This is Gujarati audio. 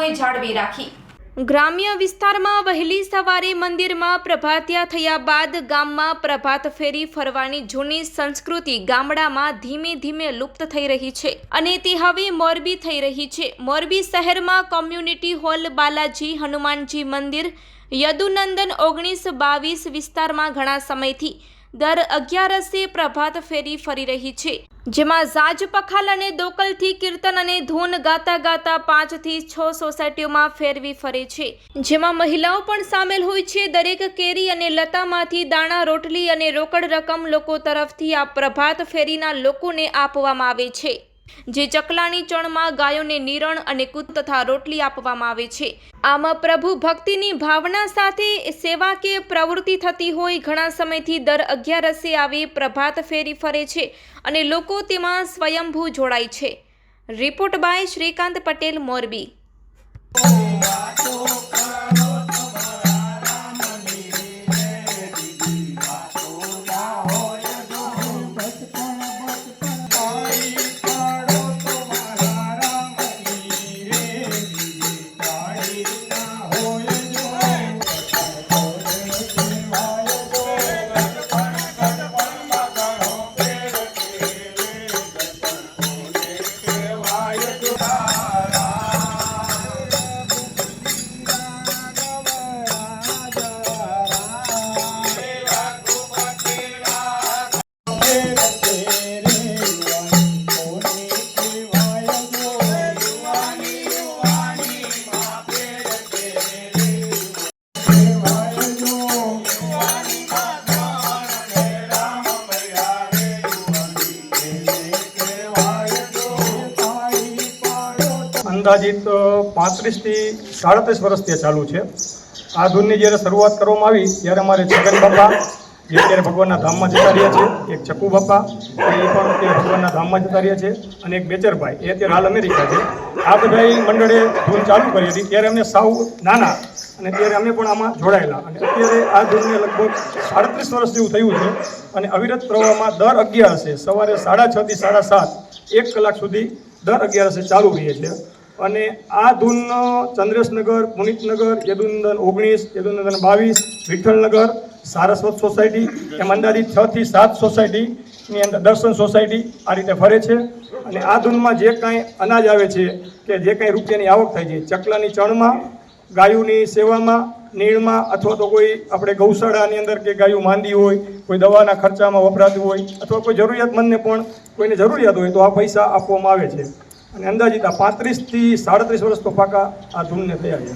સૌએ જાળવી રાખી। ગ્રામ્ય વિસ્તારમાં વહેલી સવારે મંદિરમાં પ્રભાતિયા થયા બાદ ગામમાં પ્રભાત ફેરી ફરવાની જૂની સંસ્કૃતિ ગામડામાં ધીમે ધીમે લુપ્ત થઈ રહી છે અને તે હવે મોરબી થઈ રહી છે। મોરબી શહેરમાં કોમ્યુનિટી હોલ, બાલાજી હનુમાનજી મંદિર, યદુનંદન 1922 વિસ્તારમાં ઘણા સમયથી દર 11 પ્રભાત ફેરી ફરી રહી છે, જેમાં ઝાજ પખાલ અને દોકલથી કીર્તન અને ધૂન ગાતા ગાતા 5 થી 6 સોસાયટીઓમાં ફેરવી ફરે છે, જેમાં મહિલાઓ પણ સામેલ હોય છે। દરેક કેરી અને લતામાંથી દાણા, રોટલી અને રોકડ રકમ લોકો તરફથી આ પ્રભાત ફેરીના લોકોને આપવામાં આવે છે, જે ચકલાની ચણમાં ગાયોને નિરણ અને કૂદ તથા રોટલી આપવામાં આવે છે। આમાં પ્રભુ ભક્તિની ભાવના સાથે સેવાકીય પ્રવૃત્તિ થતી હોય ઘણા સમયથી દર 11 આવી પ્રભાત ફેરી ફરે છે અને લોકો તેમાં સ્વયંભૂ જોડાય છે। Report by Shrikant Patel, Morbi. અંદાજિત 35 થી 37 વર્ષથી ચાલુ છે। આ ધૂનની જ્યારે શરૂઆત કરવામાં આવી ત્યારે અમારે છગન બાપા જે અત્યારે ભગવાનના ધામમાં જતા રહ્યા છે, એક ચકુ બાપા એ પણ અત્યારે ભગવાનના ધામમાં જતા રહ્યા છે, અને એક બેચરભાઈ એ અત્યારે હાલ અમેરિકા છે। આ બધા મંડળે ધૂન ચાલુ કરી હતી ત્યારે અમે સાવ નાના અને ત્યારે અમે પણ આમાં જોડાયેલા, અને અત્યારે આ ધૂનને લગભગ 37 વર્ષ જેવું થયું છે અને અવિરત પ્રવાહમાં દર 11 સવારે 6:30 થી 7:30 1 કલાક સુધી દર 11 ચાલુ રહે છે। અને આ ધૂન ચંદ્રેશનગર, પુનિતનગર, યદુનંદન 19, યદુનંદન 22, વિઠ્ઠલનગર, સારસ્વત સોસાયટી એમ અંદાજિત 6 થી 7 સોસાયટીની અંદર દર્શન સોસાયટી આ રીતે ફરે છે। અને આ ધૂનમાં જે કાંઈ અનાજ આવે છે કે જે કાંઈ રૂપિયાની આવક થાય છે, ચકલાની ચણમાં, ગાયોની સેવામાં, નીણમાં, અથવા તો કોઈ આપણે ગૌશાળાની અંદર કે ગાયો માંદી હોય, કોઈ દવાના ખર્ચામાં વપરાતું હોય, અથવા કોઈ જરૂરિયાતમંદને પણ કોઈને જરૂરિયાત હોય તો આ પૈસા આપવામાં આવે છે। અને અંદાજિત આ 35 થી 37 વર્ષ તો પાકા આ ધૂનને થયા છે।